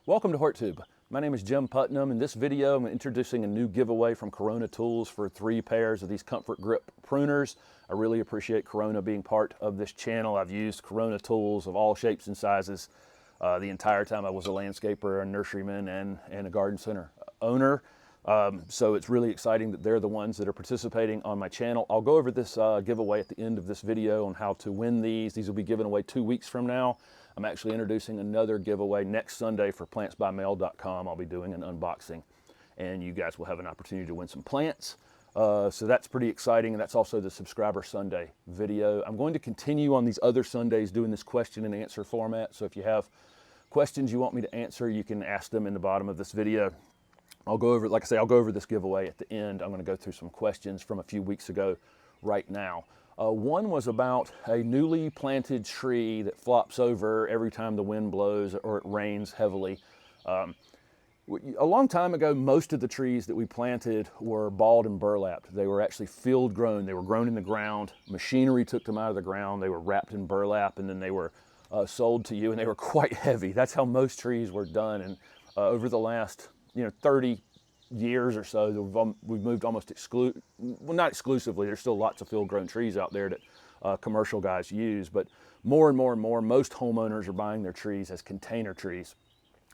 Welcome to HortTube. My name is Jim Putnam. In this video, I'm introducing a new giveaway from Corona Tools for 3 pairs of these Comfort Grip pruners. I really appreciate Corona being part of this channel. I've used Corona tools of all shapes and sizes the entire time I was a landscaper, a nurseryman, and a garden center owner. So it's really exciting that they're the ones that are participating on my channel. I'll go over this giveaway at the end of this video on how to win these. These will be given away 2 weeks from now. I'm actually introducing another giveaway next Sunday for plantsbymail.com. I'll be doing an unboxing, and you guys will have an opportunity to win some plants. So that's pretty exciting, and that's also the Subscriber Sunday video. I'm going to continue on these other Sundays doing this question and answer format. So if you have questions you want me to answer, you can ask them in the bottom of this video. I'll go over, like I say, I'll go over this giveaway at the end. I'm going to go through some questions from a few weeks ago right now. One was about a newly planted tree that flops over every time the wind blows or it rains heavily. A long time ago, most of the trees that we planted were balled and burlapped. They were actually field grown. They were grown in the ground. Machinery took them out of the ground. They were wrapped in burlap, and then they were sold to you, and they were quite heavy. That's how most trees were done. And over the last 30 years or so, we've moved almost well, not exclusively. There's still lots of field-grown trees out there that commercial guys use, but more and more and more, most homeowners are buying their trees as container trees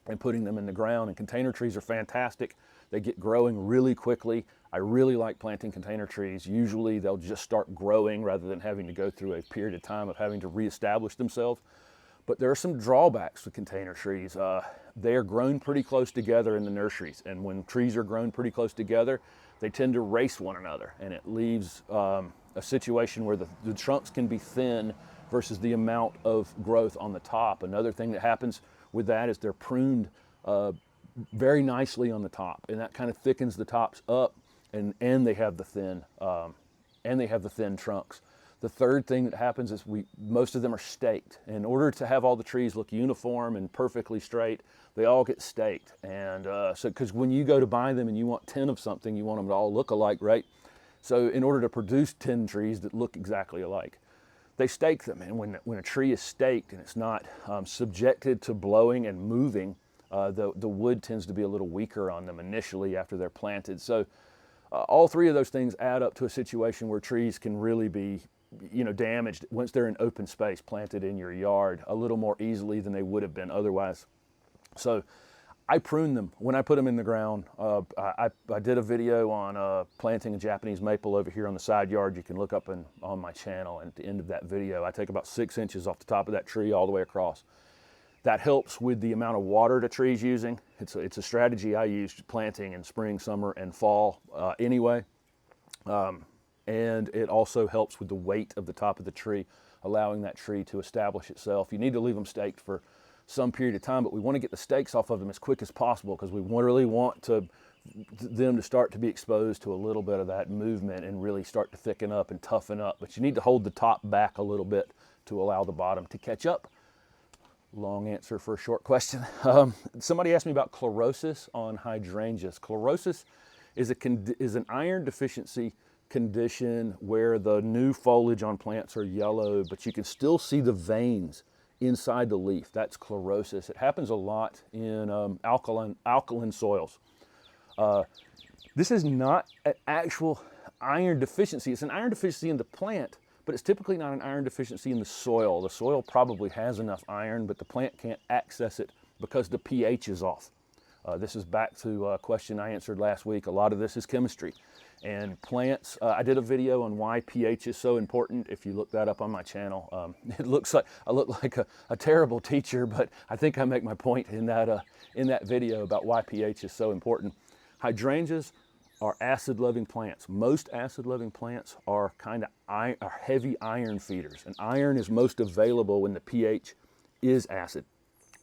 and putting them in the ground. And container trees are fantastic. They get growing really quickly. I really like planting container trees. Usually they'll just start growing rather than having to go through a period of time of having to reestablish themselves. But there are some drawbacks to container trees. They are grown pretty close together in the nurseries, and when trees are grown pretty close together, they tend to race one another, and it leaves a situation where the trunks can be thin versus the amount of growth on the top. Another thing that happens with that is they're pruned very nicely on the top, and that kind of thickens the tops up, and they have the thin trunks. The third thing that happens is most of them are staked. In order to have all the trees look uniform and perfectly straight, they all get staked. And so, because when you go to buy them and you want 10 of something, you want them to all look alike, right? So in order to produce 10 trees that look exactly alike, they stake them. And when a tree is staked and it's not subjected to blowing and moving, the wood tends to be a little weaker on them initially after they're planted. So all 3 of those things add up to a situation where trees can really be damaged once they're in open space, planted in your yard, a little more easily than they would have been otherwise. So I prune them when I put them in the ground. I did a video on planting a Japanese maple over here on the side yard. You can look up on my channel, and at the end of that video, I take about 6 inches off the top of that tree all the way across. That helps with the amount of water the tree's using. It's a strategy I use planting in spring, summer, and fall anyway. And it also helps with the weight of the top of the tree, allowing that tree to establish itself. You need to leave them staked for some period of time, but we want to get the stakes off of them as quick as possible because we really want them to start to be exposed to a little bit of that movement and really start to thicken up and toughen up. But you need to hold the top back a little bit to allow the bottom to catch up. Long answer for a short question. Somebody asked me about chlorosis on hydrangeas. Chlorosis is an iron deficiency condition where the new foliage on plants are yellow, but you can still see the veins inside the leaf. That's chlorosis. It happens a lot in alkaline soils. This is not an actual iron deficiency. It's an iron deficiency in the plant, but it's typically not an iron deficiency in the soil. The soil probably has enough iron, but the plant can't access it because the pH is off. This is back to a question I answered last week. A lot of this is chemistry. And plants, I did a video on why pH is so important. If you look that up on my channel, it looks like I look like a terrible teacher, but I think I make my point in that video about why pH is so important. Hydrangeas are acid-loving plants. Most acid-loving plants are heavy iron feeders, and iron is most available when the pH is acid,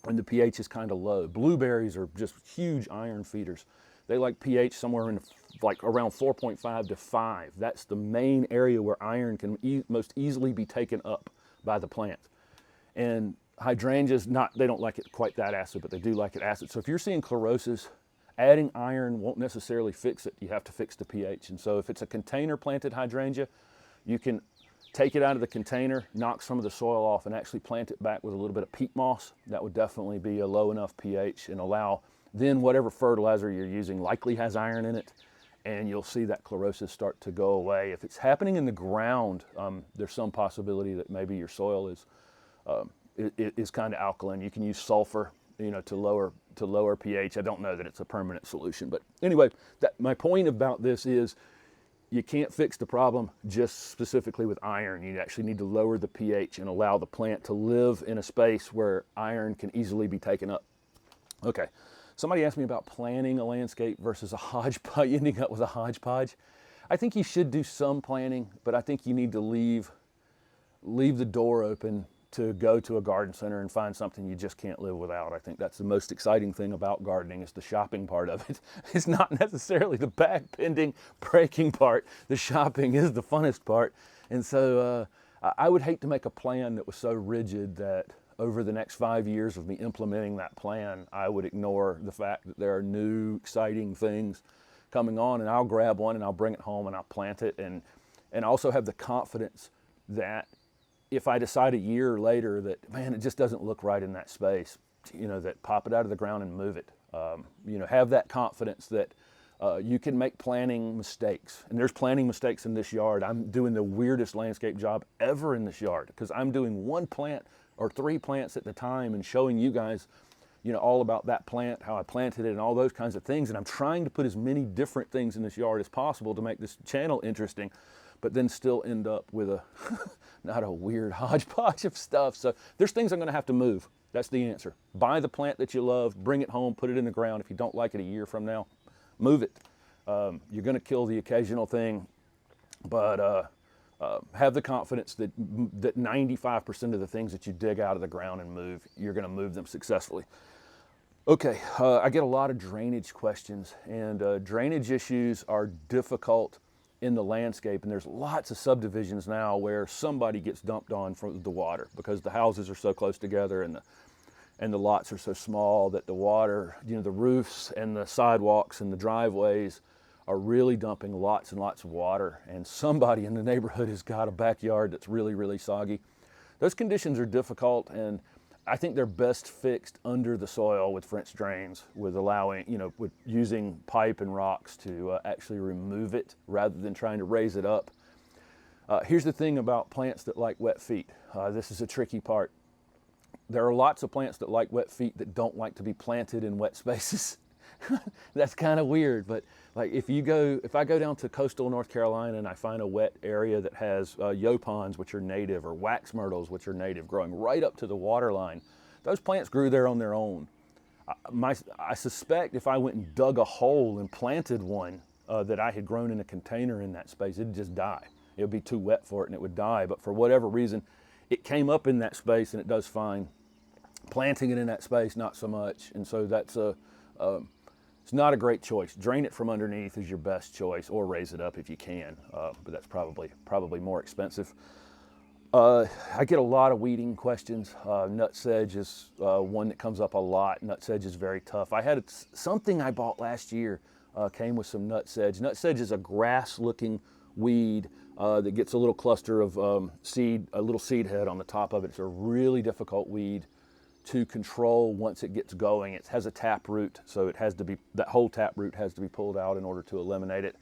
when the pH is kind of low. Blueberries are just huge iron feeders. They like pH somewhere in like around 4.5 to 5. That's the main area where iron can most easily be taken up by the plant. And hydrangeas, they don't like it quite that acid, but they do like it acid. So if you're seeing chlorosis, adding iron won't necessarily fix it. You have to fix the pH. And so if it's a container planted hydrangea, you can take it out of the container, knock some of the soil off, and actually plant it back with a little bit of peat moss. That would definitely be a low enough pH and allow then whatever fertilizer you're using likely has iron in it, and you'll see that chlorosis start to go away. If it's happening in the ground, there's some possibility that maybe your soil is kind of alkaline. You can use sulfur, to lower pH. I don't know that it's a permanent solution, but anyway, my point about this is you can't fix the problem just specifically with iron. You actually need to lower the pH and allow the plant to live in a space where iron can easily be taken up. Okay, somebody asked me about planting a landscape versus a hodgepodge, ending up with a hodgepodge. I think you should do some planting, but I think you need to leave the door open to go to a garden center and find something you just can't live without. I think that's the most exciting thing about gardening, is the shopping part of it. It's not necessarily the back-bending, breaking part. The shopping is the funnest part. And so I would hate to make a plan that was so rigid that over the next 5 years of me implementing that plan, I would ignore the fact that there are new, exciting things coming on, and I'll grab one and I'll bring it home and I'll plant it, and also have the confidence that if I decide a year later that, man, it just doesn't look right in that space, that pop it out of the ground and move it. Have that confidence that you can make planting mistakes. And there's planting mistakes in this yard. I'm doing the weirdest landscape job ever in this yard, because I'm doing one plant or 3 plants at the time and showing you guys, all about that plant, how I planted it and all those kinds of things. And I'm trying to put as many different things in this yard as possible to make this channel interesting, but then still end up with not a weird hodgepodge of stuff. So there's things I'm gonna have to move. That's the answer. Buy the plant that you love, bring it home, put it in the ground. If you don't like it a year from now, move it. You're gonna kill the occasional thing, but have the confidence that 95% of the things that you dig out of the ground and move, you're gonna move them successfully. Okay, I get a lot of drainage questions, and drainage issues are difficult in the landscape, and there's lots of subdivisions now where somebody gets dumped on from the water because the houses are so close together and the lots are so small that the water, the roofs and the sidewalks and the driveways are really dumping lots and lots of water, and somebody in the neighborhood has got a backyard that's really, really soggy. Those conditions are difficult, and I think they're best fixed under the soil with French drains, with with using pipe and rocks to actually remove it rather than trying to raise it up. Here's the thing about plants that like wet feet. This is a tricky part. There are lots of plants that like wet feet that don't like to be planted in wet spaces. That's kind of weird, but like if I go down to coastal North Carolina and I find a wet area that has yaupons, which are native, or wax myrtles, which are native, growing right up to the water line, those plants grew there on their own. I suspect if I went and dug a hole and planted one that I had grown in a container in that space, it'd just die. It would be too wet for it and it would die, but for whatever reason, it came up in that space and it does fine. Planting it in that space, not so much, and so that's it's not a great choice. Drain it from underneath is your best choice, or raise it up if you can, but that's probably more expensive. I get a lot of weeding questions. Nut sedge is one that comes up a lot. Nut sedge is very tough. I had something I bought last year came with some nut sedge. Nut sedge is a grass-looking weed that gets a little cluster of seed, a little seed head on the top of it. It's a really difficult weed to control once it gets going. It has a tap root, so that whole tap root has to be pulled out in order to eliminate it.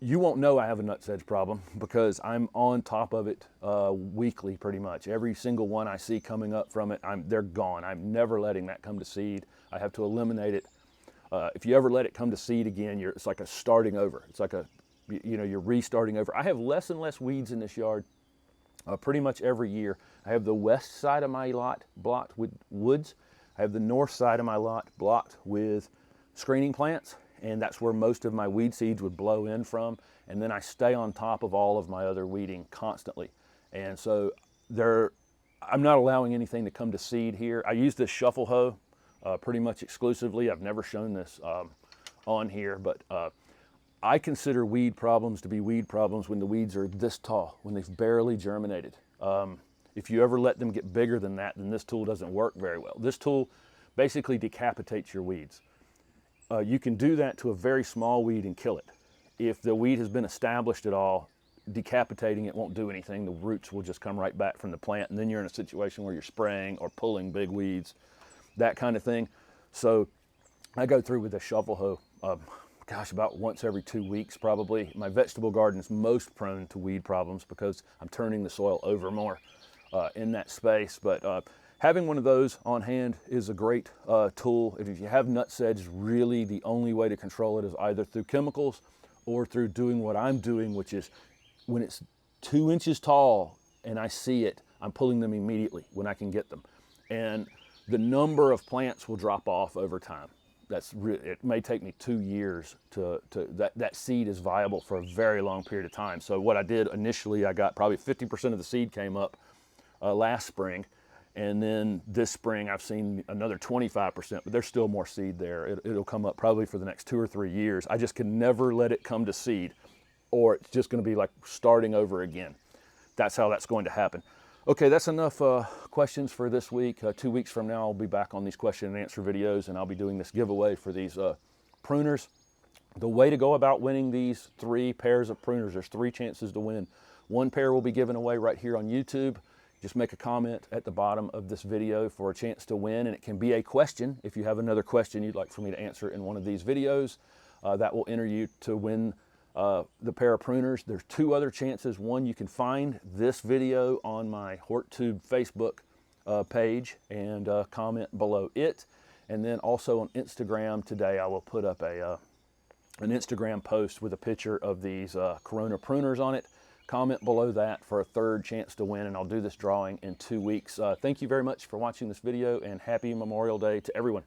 You won't know I have a nut sedge problem because I'm on top of it weekly pretty much. Every single one I see coming up from it, they're gone. I'm never letting that come to seed. I have to eliminate it. If you ever let it come to seed again, it's like a starting over. It's like you're restarting over. I have less and less weeds in this yard pretty much every year. I have the west side of my lot blocked with woods. I have the north side of my lot blocked with screening plants, and that's where most of my weed seeds would blow in from. And then I stay on top of all of my other weeding constantly. And so I'm not allowing anything to come to seed here. I use this shuffle hoe pretty much exclusively. I've never shown this on here, but I consider weed problems to be weed problems when the weeds are this tall, when they've barely germinated. If you ever let them get bigger than that, then this tool doesn't work very well. This tool basically decapitates your weeds. You can do that to a very small weed and kill it. If the weed has been established at all, decapitating it won't do anything. The roots will just come right back from the plant, and then you're in a situation where you're spraying or pulling big weeds, that kind of thing. So I go through with a shovel hoe, gosh, about once every 2 weeks probably. My vegetable garden is most prone to weed problems because I'm turning the soil over more in that space. But having one of those on hand is a great tool. If you have nut sedge, really the only way to control it is either through chemicals or through doing what I'm doing, which is when it's 2 inches tall and I see it, I'm pulling them immediately when I can get them. And the number of plants will drop off over time. It may take me 2 years that seed is viable for a very long period of time. So what I did initially, I got probably 50% of the seed came up last spring. And then this spring I've seen another 25%, but there's still more seed there. It'll come up probably for the next 2 or 3 years. I just can never let it come to seed, or it's just gonna be like starting over again. That's how that's going to happen. Okay, that's enough questions for this week. 2 weeks from now, I'll be back on these question and answer videos, and I'll be doing this giveaway for these pruners. The way to go about winning these 3 pairs of pruners, there's 3 chances to win. 1 pair will be given away right here on YouTube. Just make a comment at the bottom of this video for a chance to win, and it can be a question. If you have another question you'd like for me to answer in one of these videos, that will enter you to win the pair of pruners. There's 2 other chances. One, you can find this video on my HortTube Facebook page and comment below it. And then also on Instagram today, I will put up an Instagram post with a picture of these Corona pruners on it. Comment below that for a 3rd chance to win, and I'll do this drawing in 2 weeks. Thank you very much for watching this video, and happy Memorial Day to everyone.